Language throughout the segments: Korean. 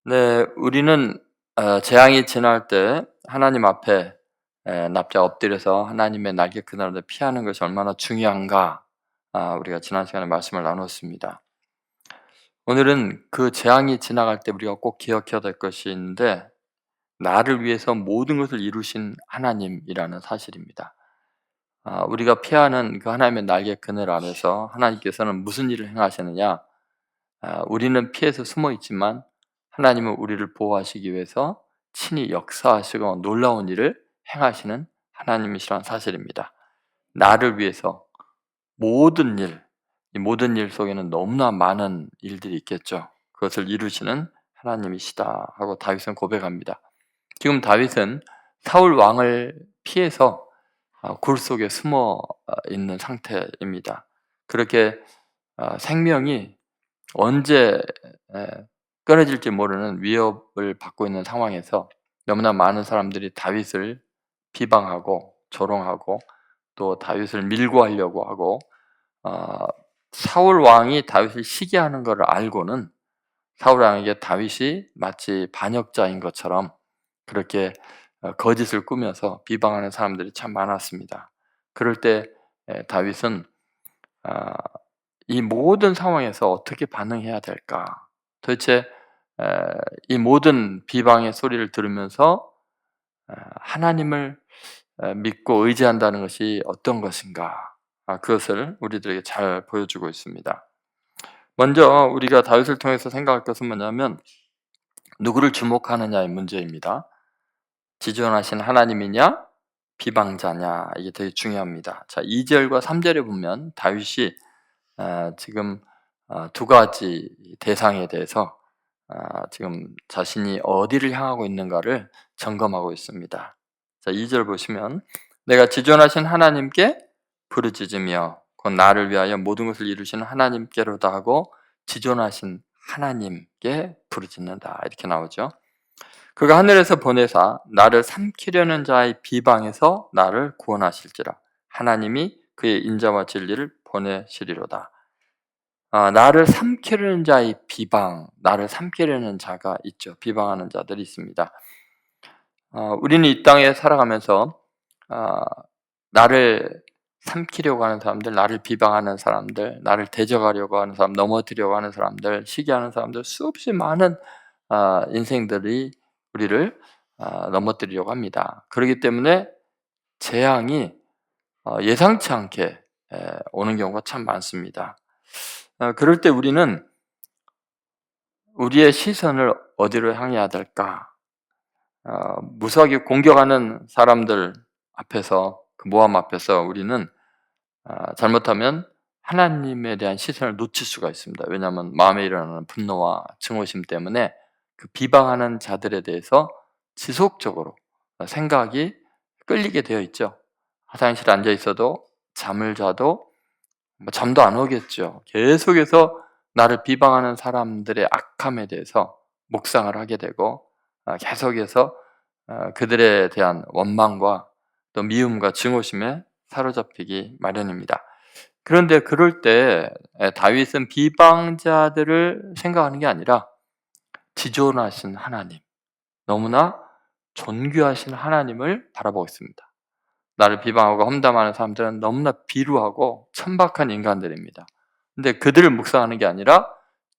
네, 우리는 재앙이 지날 때 하나님 앞에 납작 엎드려서 하나님의 날개 그늘을 피하는 것이 얼마나 중요한가, 우리가 지난 시간에 말씀을 나눴습니다. 오늘은 그 재앙이 지나갈 때 우리가 꼭 기억해야 될 것이 있는데, 나를 위해서 모든 것을 이루신 하나님이라는 사실입니다. 우리가 피하는 그 하나님의 날개 그늘 아래서 하나님께서는 무슨 일을 행하시느냐? 우리는 피해서 숨어 있지만 하나님은 우리를 보호하시기 위해서 친히 역사하시고 놀라운 일을 행하시는 하나님이시라는 사실입니다. 나를 위해서 모든 일, 이 모든 일 속에는 너무나 많은 일들이 있겠죠. 그것을 이루시는 하나님이시다 하고 다윗은 고백합니다. 지금 다윗은 사울 왕을 피해서 굴 속에 숨어 있는 상태입니다. 그렇게 생명이 언제 끊어질지 모르는 위협을 받고 있는 상황에서 너무나 많은 사람들이 다윗을 비방하고 조롱하고 또 다윗을 밀고 하려고 하고, 사울 왕이 다윗을 시기하는 것을 알고는 사울 왕에게 다윗이 마치 반역자인 것처럼 그렇게 거짓을 꾸며서 비방하는 사람들이 참 많았습니다. 그럴 때 다윗은 이 모든 상황에서 어떻게 반응해야 될까? 도대체 이 모든 비방의 소리를 들으면서 하나님을 믿고 의지한다는 것이 어떤 것인가? 그것을 우리들에게 잘 보여주고 있습니다. 먼저 우리가 다윗을 통해서 생각할 것은 뭐냐면, 누구를 주목하느냐의 문제입니다. 지존하신 하나님이냐 비방자냐, 이게 되게 중요합니다. 자, 2절과 3절에 보면 다윗이 지금 두 가지 대상에 대해서 지금 자신이 어디를 향하고 있는가를 점검하고 있습니다. 자, 2절 보시면, 내가 지존하신 하나님께 부르짖으며 곧 나를 위하여 모든 것을 이루시는 하나님께로다 하고 지존하신 하나님께 부르짖는다, 이렇게 나오죠. 그가 하늘에서 보내사 나를 삼키려는 자의 비방에서 나를 구원하실지라. 하나님이 그의 인자와 진리를 보내시리로다. 나를 삼키려는 자의 비방, 나를 삼키려는 자가 있죠. 비방하는 자들이 있습니다. 우리는 이 땅에 살아가면서 나를 삼키려고 하는 사람들, 나를 비방하는 사람들, 나를 대적하려고 하는 사람, 넘어뜨리려고 하는 사람들, 시기하는 사람들, 수없이 많은 인생들이 우리를 넘어뜨리려고 합니다. 그렇기 때문에 재앙이 예상치 않게 오는 경우가 참 많습니다. 그럴 때 우리는 우리의 시선을 어디로 향해야 될까? 무수하게 공격하는 사람들 앞에서, 그 모함 앞에서 우리는 잘못하면 하나님에 대한 시선을 놓칠 수가 있습니다. 왜냐하면 마음에 일어나는 분노와 증오심 때문에 그 비방하는 자들에 대해서 지속적으로 생각이 끌리게 되어 있죠. 화장실에 앉아 있어도, 잠을 자도 잠도 안 오겠죠. 계속해서 나를 비방하는 사람들의 악함에 대해서 묵상을 하게 되고, 계속해서 그들에 대한 원망과 또 미움과 증오심에 사로잡히기 마련입니다. 그런데 그럴 때 다윗은 비방자들을 생각하는 게 아니라 지존하신 하나님, 너무나 존귀하신 하나님을 바라보고 있습니다. 나를 비방하고 험담하는 사람들은 너무나 비루하고 천박한 인간들입니다. 근데 그들을 묵상하는 게 아니라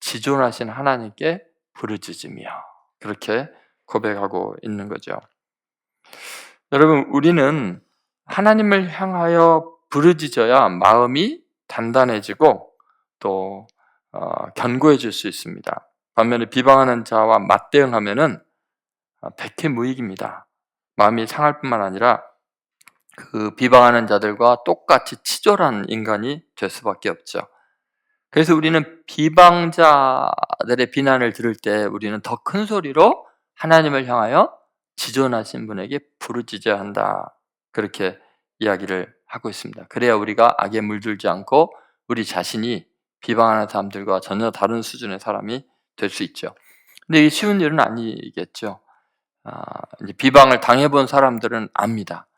지존하신 하나님께 부르짖으며 그렇게 고백하고 있는 거죠. 여러분, 우리는 하나님을 향하여 부르짖어야 마음이 단단해지고 또 견고해질 수 있습니다. 반면에 비방하는 자와 맞대응하면은 백해무익입니다. 마음이 상할 뿐만 아니라 그 비방하는 자들과 똑같이 치졸한 인간이 될 수밖에 없죠. 그래서 우리는 비방자들의 비난을 들을 때 우리는 더 큰 소리로 하나님을 향하여 지존하신 분에게 부르짖어야 한다, 그렇게 이야기를 하고 있습니다. 그래야 우리가 악에 물들지 않고 우리 자신이 비방하는 사람들과 전혀 다른 수준의 사람이 될 수 있죠. 근데 이게 쉬운 일은 아니겠죠. 이제 비방을 당해본 사람들은 압니다.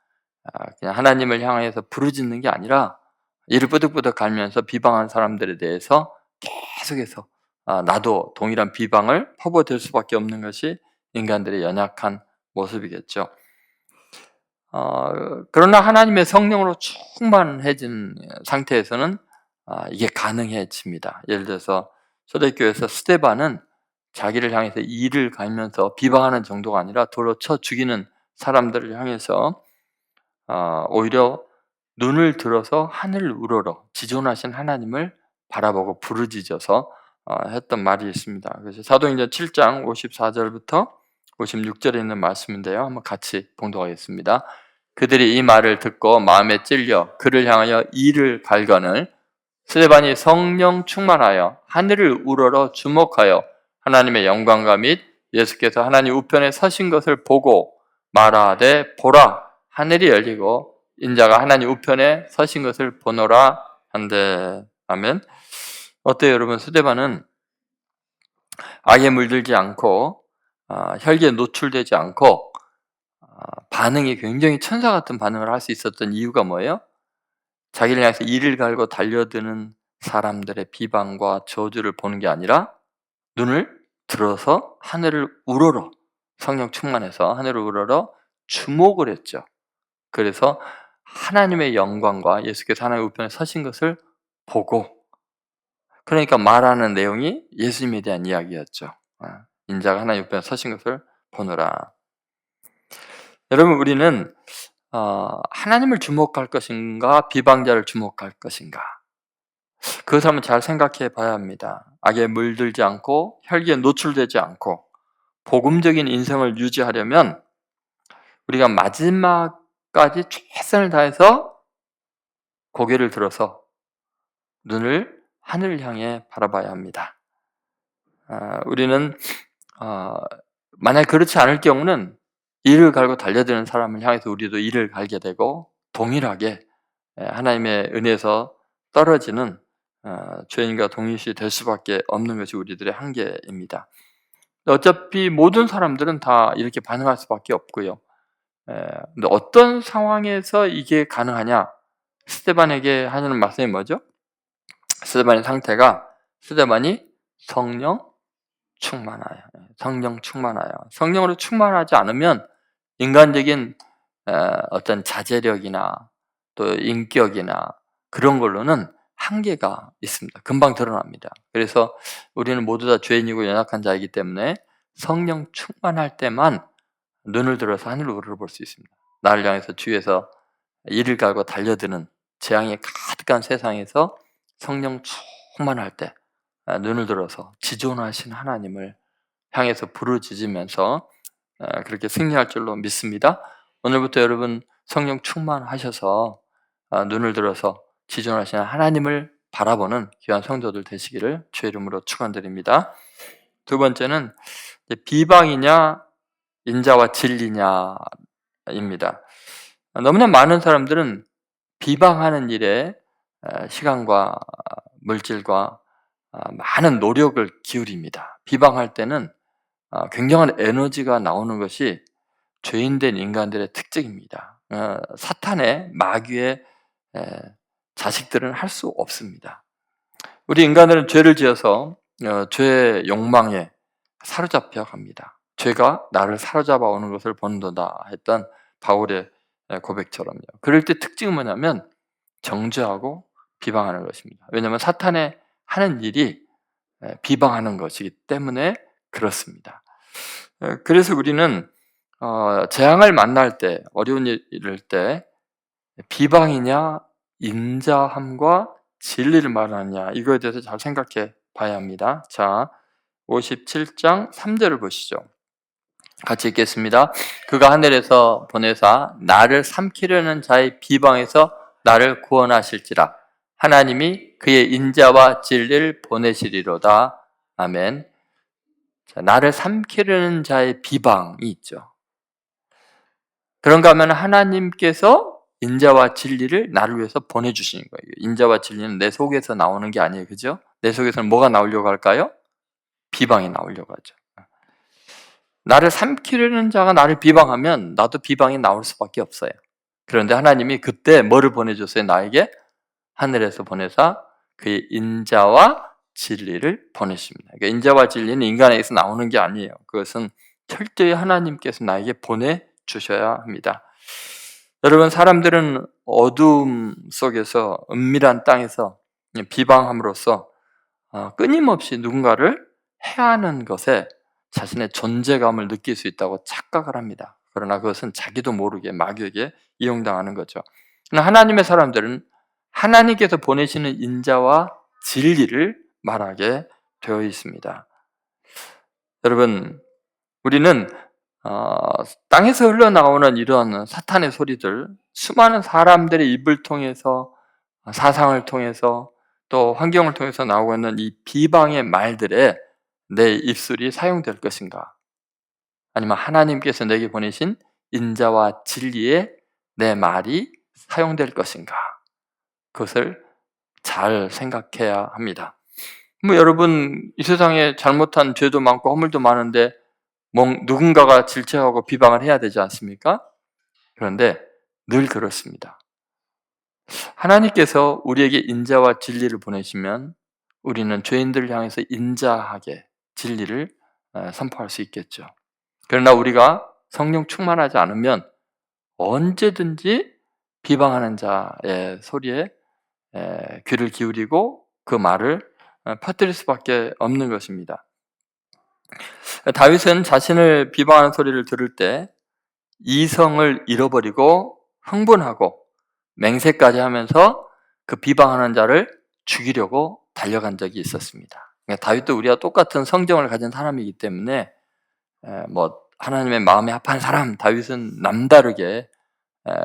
그냥 하나님을 향해서 부르짖는 게 아니라 이를 뿌득뿌득 갈면서 비방하는 사람들에 대해서 계속해서 나도 동일한 비방을 퍼부어댈 수밖에 없는 것이 인간들의 연약한 모습이겠죠. 그러나 하나님의 성령으로 충만해진 상태에서는 이게 가능해집니다. 예를 들어서 초대교회에서 스데반은 자기를 향해서 이를 갈면서 비방하는 정도가 아니라 돌로 쳐 죽이는 사람들을 향해서 오히려 눈을 들어서 하늘을 우러러 지존하신 하나님을 바라보고 부르짖어서 했던 말이 있습니다. 그래서 사도행전 7장 54절부터 56절에 있는 말씀인데요. 한번 같이 봉독하겠습니다. 그들이 이 말을 듣고 마음에 찔려 그를 향하여 이를 갈거늘 스데반이 성령 충만하여 하늘을 우러러 주목하여 하나님의 영광과 및 예수께서 하나님 우편에 서신 것을 보고 말하되 보라 하늘이 열리고 인자가 하나님 우편에 서신 것을 보노라 한데 아멘. 어때요 여러분? 스데반은 악에 물들지 않고 혈기에 노출되지 않고 반응이 굉장히 천사 같은 반응을 할 수 있었던 이유가 뭐예요? 자기를 향해서 이를 갈고 달려드는 사람들의 비방과 저주를 보는 게 아니라 눈을 들어서 하늘을 우러러 성령 충만해서 하늘을 우러러 주목을 했죠. 그래서 하나님의 영광과 예수께서 하나님 우편에 서신 것을 보고, 그러니까 말하는 내용이 예수님에 대한 이야기였죠. 인자가 하나님 우편에 서신 것을 보노라. 여러분, 우리는 하나님을 주목할 것인가 비방자를 주목할 것인가, 그것을 한번 잘 생각해 봐야 합니다. 악에 물들지 않고 혈기에 노출되지 않고 복음적인 인생을 유지하려면 우리가 마지막까지 최선을 다해서 고개를 들어서 눈을 하늘을 향해 바라봐야 합니다. 우리는 만약 그렇지 않을 경우는 이를 갈고 달려드는 사람을 향해서 우리도 이를 갈게 되고 동일하게 하나님의 은혜에서 떨어지는 죄인과 동일시 될 수밖에 없는 것이 우리들의 한계입니다. 어차피 모든 사람들은 다 이렇게 반응할 수밖에 없고요. 근데 어떤 상황에서 이게 가능하냐? 스데반에게 하는 말씀이 뭐죠? 스데반의 상태가 스데반이 성령 충만하여, 성령 충만하여. 성령으로 충만하지 않으면 인간적인 어떤 자제력이나 또 인격이나 그런 걸로는 한계가 있습니다. 금방 드러납니다. 그래서 우리는 모두 다 죄인이고 연약한 자이기 때문에 성령 충만할 때만 눈을 들어서 하늘을 우러볼 수 있습니다. 나를 향해서 주위에서 이를 갈고 달려드는 재앙이 가득한 세상에서 성령 충만할 때 눈을 들어서 지존하신 하나님을 향해서 부르짖으면서 그렇게 승리할 줄로 믿습니다. 오늘부터 여러분 성령 충만하셔서 눈을 들어서 지존하시는 하나님을 바라보는 귀한 성도들 되시기를 주의 이름으로 축원드립니다. 두 번째는 비방이냐 인자와 진리냐입니다. 너무나 많은 사람들은 비방하는 일에 시간과 물질과 많은 노력을 기울입니다. 비방할 때는 굉장한 에너지가 나오는 것이 죄인된 인간들의 특징입니다. 사탄의 마귀의 자식들은 할 수 없습니다. 우리 인간들은 죄를 지어서 죄의 욕망에 사로잡혀 갑니다. 죄가 나를 사로잡아 오는 것을 본도다 했던 바울의 고백처럼요. 그럴 때 특징은 뭐냐면 정죄하고 비방하는 것입니다. 왜냐하면 사탄의 하는 일이 비방하는 것이기 때문에 그렇습니다. 그래서 우리는 재앙을 만날 때, 어려운 일일 때 비방이냐 인자함과 진리를 말하느냐, 이거에 대해서 잘 생각해 봐야 합니다. 자, 57장 3절을 보시죠. 같이 읽겠습니다. 그가 하늘에서 보내사 나를 삼키려는 자의 비방에서 나를 구원하실지라. 하나님이 그의 인자와 진리를 보내시리로다. 아멘. 자, 나를 삼키려는 자의 비방이 있죠. 그런가 하면 하나님께서 인자와 진리를 나를 위해서 보내주시는 거예요. 인자와 진리는 내 속에서 나오는 게 아니에요. 그죠? 내 속에서는 뭐가 나오려고 할까요? 비방이 나오려고 하죠. 나를 삼키려는 자가 나를 비방하면 나도 비방이 나올 수밖에 없어요. 그런데 하나님이 그때 뭐를 보내줬어요? 나에게 하늘에서 보내사 그의 인자와 진리를 보내십니다. 그러니까 인자와 진리는 인간에게서 나오는 게 아니에요. 그것은 철저히 하나님께서 나에게 보내주셔야 합니다. 여러분, 사람들은 어둠 속에서 은밀한 땅에서 비방함으로써 끊임없이 누군가를 해하는 것에 자신의 존재감을 느낄 수 있다고 착각을 합니다. 그러나 그것은 자기도 모르게 마귀에게 이용당하는 거죠. 그러나 하나님의 사람들은 하나님께서 보내시는 인자와 진리를 말하게 되어 있습니다. 여러분, 우리는 땅에서 흘러나오는 이런 사탄의 소리들, 수많은 사람들의 입을 통해서, 사상을 통해서, 또 환경을 통해서 나오고 있는 이 비방의 말들에 내 입술이 사용될 것인가? 아니면 하나님께서 내게 보내신 인자와 진리에 내 말이 사용될 것인가? 그것을 잘 생각해야 합니다. 여러분, 이 세상에 잘못한 죄도 많고 허물도 많은데 누군가가 질책하고 비방을 해야 되지 않습니까? 그런데 늘 그렇습니다. 하나님께서 우리에게 인자와 진리를 보내시면 우리는 죄인들을 향해서 인자하게 진리를 선포할 수 있겠죠. 그러나 우리가 성령 충만하지 않으면 언제든지 비방하는 자의 소리에 귀를 기울이고 그 말을 퍼뜨릴 수밖에 없는 것입니다. 다윗은 자신을 비방하는 소리를 들을 때 이성을 잃어버리고 흥분하고 맹세까지 하면서 그 비방하는 자를 죽이려고 달려간 적이 있었습니다. 그러니까 다윗도 우리와 똑같은 성정을 가진 사람이기 때문에 하나님의 마음에 합한 사람, 다윗은 남다르게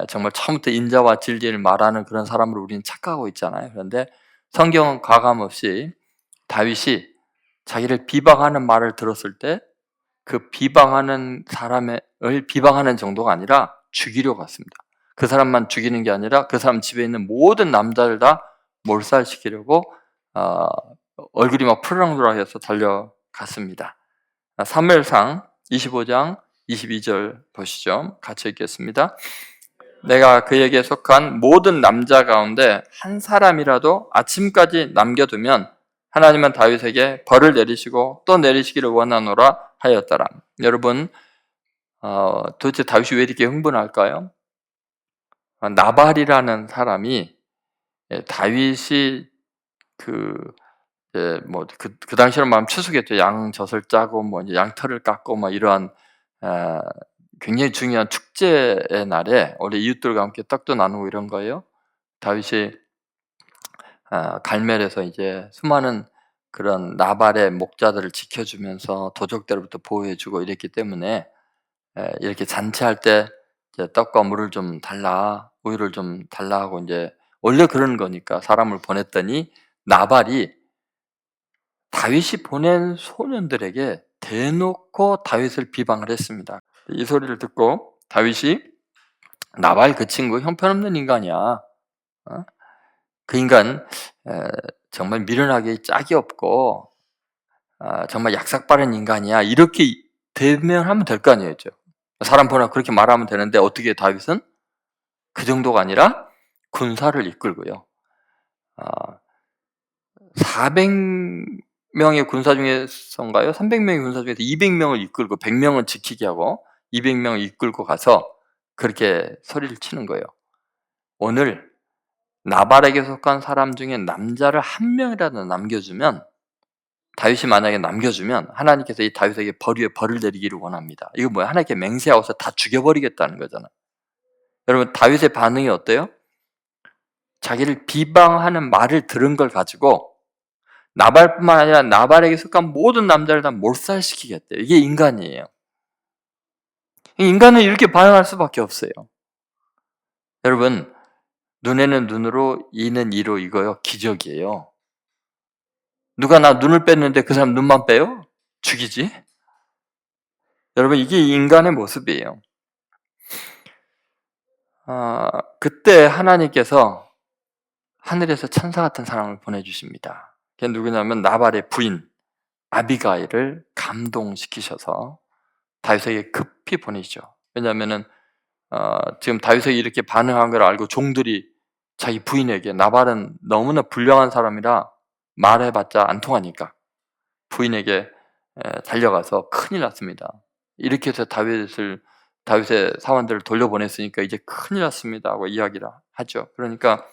정말 처음부터 인자와 진리를 말하는 그런 사람으로 우리는 착각하고 있잖아요. 그런데 성경은 가감없이 다윗이 자기를 비방하는 말을 들었을 때 그 비방하는 사람을 비방하는 정도가 아니라 죽이려고 했습니다. 그 사람만 죽이는 게 아니라 그 사람 집에 있는 모든 남자를 다 몰살시키려고 얼굴이 막 푸르렁푸르해서 달려갔습니다. 사무엘상 25장 22절 보시죠. 같이 읽겠습니다. 내가 그에게 속한 모든 남자 가운데 한 사람이라도 아침까지 남겨두면 하나님은 다윗에게 벌을 내리시고 또 내리시기를 원하노라 하였더라. 여러분, 도대체 다윗이 왜 이렇게 흥분할까요? 나발이라는 사람이 다윗이 그 당시로 말하면 추수겠죠. 양젖을 짜고 이제 양털을 깎고 이러한 굉장히 중요한 축제의 날에 원래 이웃들과 함께 떡도 나누고 이런 거예요. 다윗이 갈멜에서 이제 수많은 그런 나발의 목자들을 지켜주면서 도적들로부터 보호해주고 이랬기 때문에 이렇게 잔치할 때 이제 떡과 물을 좀 달라, 우유를 좀 달라 하고 이제 원래 그런 거니까 사람을 보냈더니 나발이 다윗이 보낸 소년들에게 대놓고 다윗을 비방을 했습니다. 이 소리를 듣고 다윗이 나발 그 친구 형편없는 인간이야. 그 인간 정말 미련하게 짝이 없고 정말 약삭빠른 인간이야. 이렇게 대면하면 될 거 아니에요. 사람 보나 그렇게 말하면 되는데 어떻게 다윗은 그 정도가 아니라 군사를 이끌고요. 400명의 군사 중에서인가요? 300명의 군사 중에서 200명을 이끌고 100명은 지키게 하고 200명을 이끌고 가서 그렇게 소리를 치는 거예요. 오늘 나발에게 속한 사람 중에 남자를 한 명이라도 남겨주면, 다윗이 만약에 남겨주면 하나님께서 이 다윗에게 벌을 내리기를 원합니다. 이거 뭐야? 하나님께 맹세하고서 다 죽여버리겠다는 거잖아요. 여러분, 다윗의 반응이 어때요? 자기를 비방하는 말을 들은 걸 가지고 나발뿐만 아니라 나발에게 속한 모든 남자를 다 몰살시키겠대요. 이게 인간이에요. 인간은 이렇게 반응할 수밖에 없어요. 여러분, 눈에는 눈으로, 이는 이로, 이거요 기적이에요. 누가 나 눈을 뺐는데 그 사람 눈만 빼요? 죽이지? 여러분, 이게 인간의 모습이에요. 그때 하나님께서 하늘에서 천사 같은 사람을 보내주십니다. 그게 누구냐면 나발의 부인 아비가일을 감동시키셔서 다윗에게 급히 보내시죠. 왜냐하면은 지금 다윗에게 이렇게 반응한 걸 알고 종들이 자기 부인에게, 나발은 너무나 불량한 사람이라 말해봤자 안 통하니까 부인에게 달려가서 큰일 났습니다. 이렇게 해서 다윗의 사원들을 돌려보냈으니까 이제 큰일 났습니다 하고 이야기를 하죠. 그러니까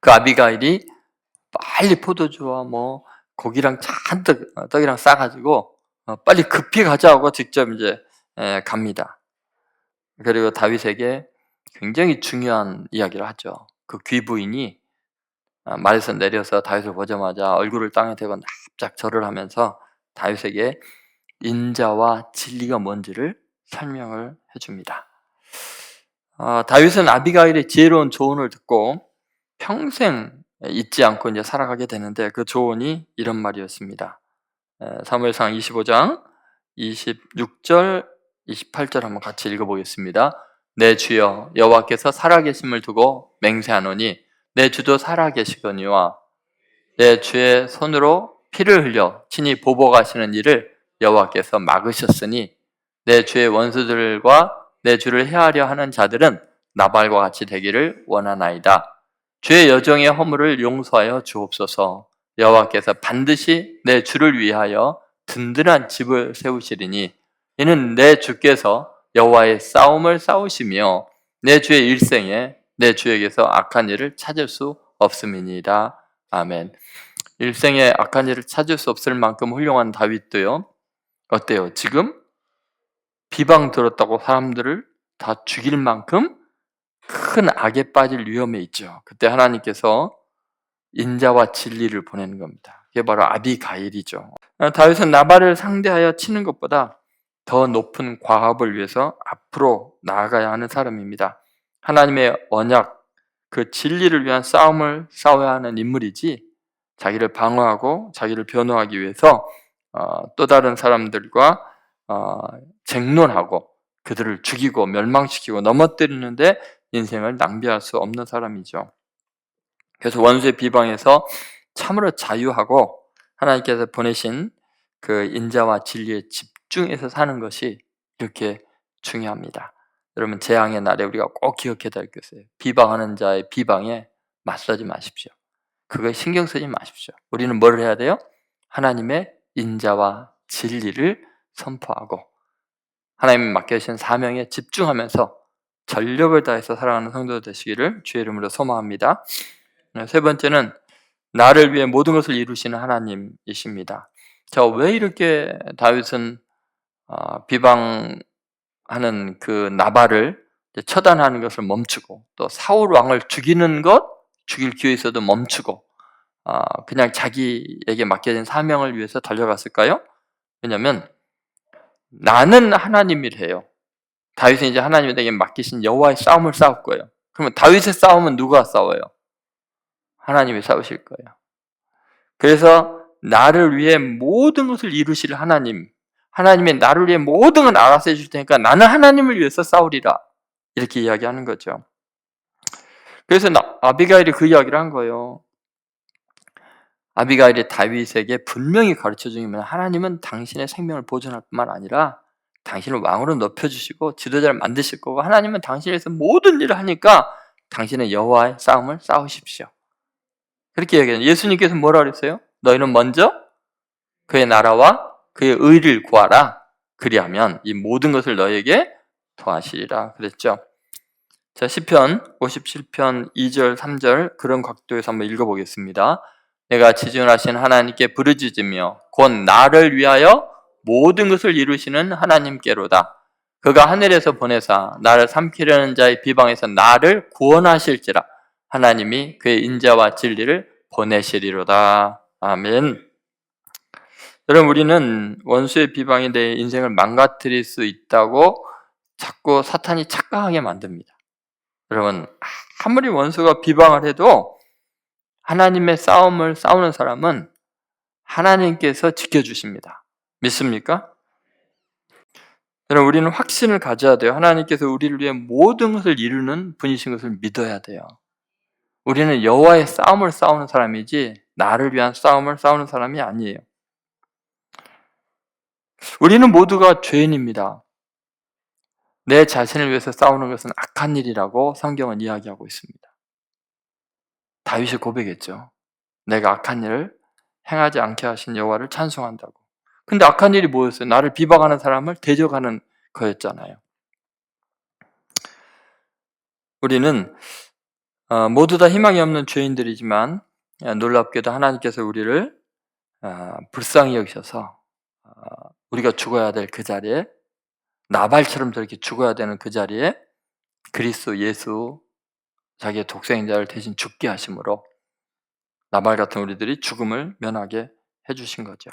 그 아비가일이 빨리 포도주와 뭐 고기랑 잔뜩 떡이랑 싸가지고 빨리 급히 가자고 직접 이제 갑니다. 그리고 다윗에게 굉장히 중요한 이야기를 하죠. 그 귀부인이 말에서 내려서 다윗을 보자마자 얼굴을 땅에 대고 납작 절을 하면서 다윗에게 인자와 진리가 뭔지를 설명을 해줍니다. 다윗은 아비가일의 지혜로운 조언을 듣고 평생 잊지 않고 이제 살아가게 되는데 그 조언이 이런 말이었습니다. 사무엘상 25장 26절 28절 한번 같이 읽어보겠습니다. 내 주여 여호와께서 살아계심을 두고 맹세하노니 내 주도 살아계시거니와 내 주의 손으로 피를 흘려 친히 보복하시는 일을 여호와께서 막으셨으니 내 주의 원수들과 내 주를 해하려 하는 자들은 나발과 같이 되기를 원하나이다. 주의 여정의 허물을 용서하여 주옵소서. 여호와께서 반드시 내 주를 위하여 든든한 집을 세우시리니 이는 내 주께서 여호와의 싸움을 싸우시며 내 주의 일생에 내 주에게서 악한 일을 찾을 수 없음이니이다. 아멘. 일생에 악한 일을 찾을 수 없을 만큼 훌륭한 다윗도요. 어때요? 지금 비방 들었다고 사람들을 다 죽일 만큼 큰 악에 빠질 위험에 있죠. 그때 하나님께서 인자와 진리를 보내는 겁니다. 그게 바로 아비가일이죠. 다윗은 나발을 상대하여 치는 것보다 더 높은 과업을 위해서 앞으로 나아가야 하는 사람입니다. 하나님의 언약, 그 진리를 위한 싸움을 싸워야 하는 인물이지 자기를 방어하고 자기를 변호하기 위해서 또 다른 사람들과 쟁론하고 그들을 죽이고 멸망시키고 넘어뜨리는데 인생을 낭비할 수 없는 사람이죠. 그래서 원수의 비방에서 참으로 자유하고 하나님께서 보내신 그 인자와 진리에 집중해서 사는 것이 이렇게 중요합니다. 여러분 재앙의 날에 우리가 꼭 기억해야 될 것이에요. 비방하는 자의 비방에 맞서지 마십시오. 그거에 신경 쓰지 마십시오. 우리는 뭘 해야 돼요? 하나님의 인자와 진리를 선포하고 하나님이 맡겨주신 사명에 집중하면서 전력을 다해서 살아가는 성도 되시기를 주의 이름으로 소망합니다. 세 번째는 나를 위해 모든 것을 이루시는 하나님이십니다. 왜 이렇게 다윗은 비방하는 그 나발을 처단하는 것을 멈추고 또 사울 왕을 죽이는 것, 죽일 기회 있어도 멈추고 그냥 자기에게 맡겨진 사명을 위해서 달려갔을까요? 왜냐하면 나는 하나님이래요. 다윗은 이제 하나님에게 맡기신 여호와의 싸움을 싸울 거예요. 그러면 다윗의 싸움은 누가 싸워요? 하나님이 싸우실 거예요. 그래서 나를 위해 모든 것을 이루실 하나님, 하나님의 나를 위해 모든 걸 알아서 해줄 테니까 나는 하나님을 위해서 싸우리라. 이렇게 이야기하는 거죠. 그래서 아비가일이 그 이야기를 한 거예요. 아비가일이 다윗에게 분명히 가르쳐 주면 하나님은 당신의 생명을 보존할 뿐만 아니라 당신을 왕으로 높여주시고 지도자를 만드실 거고 하나님은 당신에서 모든 일을 하니까 당신의 여호와의 싸움을 싸우십시오. 그렇게 얘기해요. 예수님께서 뭐라 그랬어요? 너희는 먼저 그의 나라와 그의 의를 구하라. 그리하면 이 모든 것을 너희에게 더하시리라 그랬죠. 자, 시편 57편 2절 3절 그런 각도에서 한번 읽어보겠습니다. 내가 지존하신 하나님께 부르짖으며 곧 나를 위하여 모든 것을 이루시는 하나님께로다. 그가 하늘에서 보내사 나를 삼키려는 자의 비방에서 나를 구원하실지라. 하나님이 그의 인자와 진리를 보내시리로다. 아멘. 여러분 우리는 원수의 비방이 내 인생을 망가뜨릴 수 있다고 자꾸 사탄이 착각하게 만듭니다. 여러분 아무리 원수가 비방을 해도 하나님의 싸움을 싸우는 사람은 하나님께서 지켜주십니다. 믿습니까? 여러분 우리는 확신을 가져야 돼요. 하나님께서 우리를 위해 모든 것을 이루는 분이신 것을 믿어야 돼요. 우리는 여호와의 싸움을 싸우는 사람이지 나를 위한 싸움을 싸우는 사람이 아니에요. 우리는 모두가 죄인입니다. 내 자신을 위해서 싸우는 것은 악한 일이라고 성경은 이야기하고 있습니다. 다윗이 고백했죠. 내가 악한 일을 행하지 않게 하신 여호와를 찬송한다고. 근데 악한 일이 뭐였어요? 나를 비방하는 사람을 대적하는 거였잖아요. 우리는 모두 다 희망이 없는 죄인들이지만 놀랍게도 하나님께서 우리를 불쌍히 여기셔서 우리가 죽어야 될 그 자리에, 나발처럼 저렇게 죽어야 되는 그 자리에 그리스도 예수 자기의 독생자를 대신 죽게 하심으로 나발 같은 우리들이 죽음을 면하게 해주신 거죠.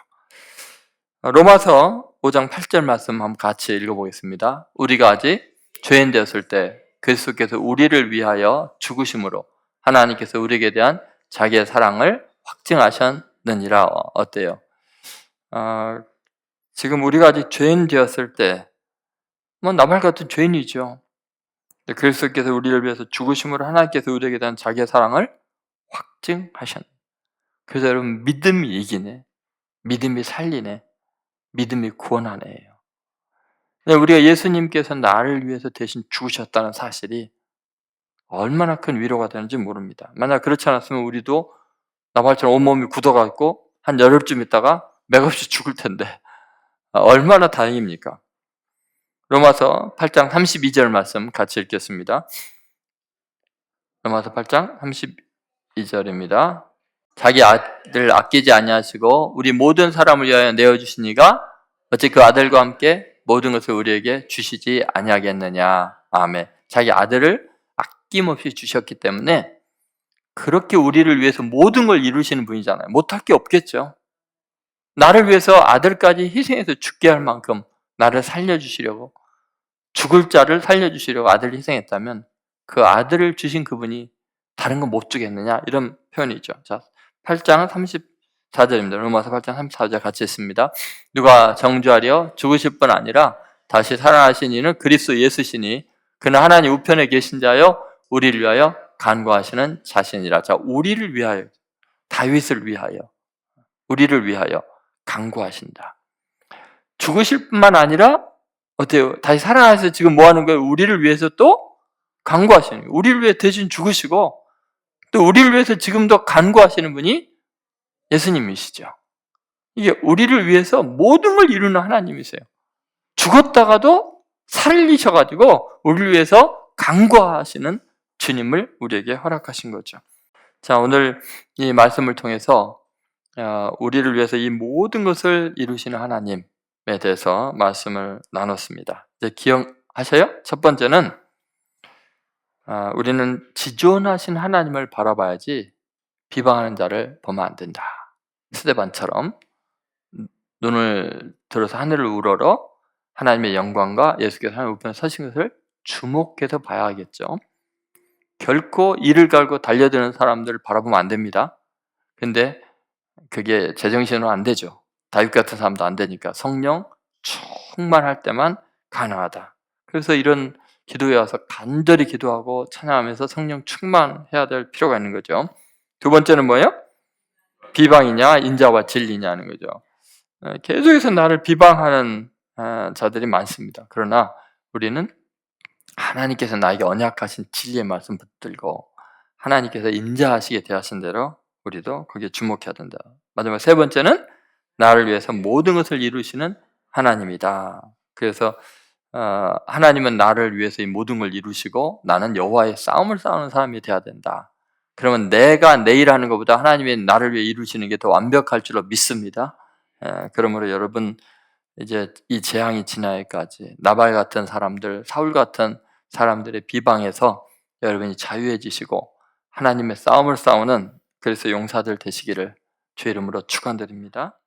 로마서 5장 8절 말씀 한번 같이 읽어보겠습니다. 우리가 아직 죄인 되었을 때 그리스도께서 우리를 위하여 죽으심으로 하나님께서 우리에게 대한 자기의 사랑을 확증하셨느니라. 어때요? 지금 우리가 아직 죄인 되었을 때 나발 같은 죄인이죠. 그리스도께서 우리를 위해서 죽으심으로 하나님께서 우리에게 대한 자기의 사랑을 확증하셨네. 그래서 여러분, 믿음이 이기네, 믿음이 살리네, 믿음이 구원하네요. 우리가 예수님께서 나를 위해서 대신 죽으셨다는 사실이 얼마나 큰 위로가 되는지 모릅니다. 만약 그렇지 않았으면 우리도 나발처럼 온몸이 굳어가지고 한 열흘쯤 있다가 맥없이 죽을 텐데 얼마나 다행입니까? 로마서 8장 32절 말씀 같이 읽겠습니다. 로마서 8장 32절입니다. 자기 아들 아끼지 아니하시고 우리 모든 사람을 위하여 내어주시니가 어찌 그 아들과 함께 모든 것을 우리에게 주시지 아니하겠느냐. 아멘. 자기 아들을 아낌없이 주셨기 때문에 그렇게 우리를 위해서 모든 걸 이루시는 분이잖아요. 못할 게 없겠죠. 나를 위해서 아들까지 희생해서 죽게 할 만큼 나를 살려주시려고, 죽을 자를 살려주시려고 아들을 희생했다면 그 아들을 주신 그분이 다른 건 못 주겠느냐, 이런 표현이죠. 자, 8장 34절입니다. 로마서 8장 34절 같이 했습니다. 누가 정죄하려 죽으실 뿐 아니라 다시 살아나신 이는 그리스도 예수시니 그는 하나님 우편에 계신 자여 우리를 위하여 간구하시는 자신이라. 자, 우리를 위하여, 다윗을 위하여, 우리를 위하여 간구하신다. 죽으실 뿐만 아니라 어때요? 다시 살아나서 지금 뭐 하는 거예요? 우리를 위해서 또 간구하시는 거예요. 우리를 위해 대신 죽으시고 또 우리를 위해서 지금도 간구하시는 분이 예수님이시죠. 이게 우리를 위해서 모든 걸 이루는 하나님이세요. 죽었다가도 살리셔가지고 우리를 위해서 간구하시는 주님을 우리에게 허락하신 거죠. 자, 오늘 이 말씀을 통해서 우리를 위해서 이 모든 것을 이루시는 하나님에 대해서 말씀을 나눴습니다. 이제 기억하셔요? 첫 번째는 우리는 지존하신 하나님을 바라봐야지 비방하는 자를 보면 안 된다. 스데반처럼 눈을 들어서 하늘을 우러러 하나님의 영광과 예수께서 하나님 우편에 서신 것을 주목해서 봐야 하겠죠. 결코 이를 갈고 달려드는 사람들을 바라보면 안 됩니다. 근데 그게 제정신으로 안 되죠. 다윗 같은 사람도 안 되니까 성령 충만할 때만 가능하다. 그래서 이런 기도에 와서 간절히 기도하고 찬양하면서 성령 충만해야 될 필요가 있는 거죠. 두 번째는 뭐예요? 비방이냐 인자와 진리냐는 거죠. 계속해서 나를 비방하는 자들이 많습니다. 그러나 우리는 하나님께서 나에게 언약하신 진리의 말씀 붙들고 하나님께서 인자하시게 대하신 대로 우리도 거기에 주목해야 된다. 마지막 세 번째는 나를 위해서 모든 것을 이루시는 하나님이다. 그래서 하나님은 나를 위해서 이 모든 걸 이루시고 나는 여호와의 싸움을 싸우는 사람이 되어야 된다. 그러면 내가 내 일하는 것보다 하나님이 나를 위해 이루시는 게 더 완벽할 줄로 믿습니다. 그러므로 여러분, 이제 이 재앙이 지나기까지 나발 같은 사람들, 사울 같은 사람들의 비방에서 여러분이 자유해지시고 하나님의 싸움을 싸우는 그래서 용사들 되시기를 주의 이름으로 축원드립니다.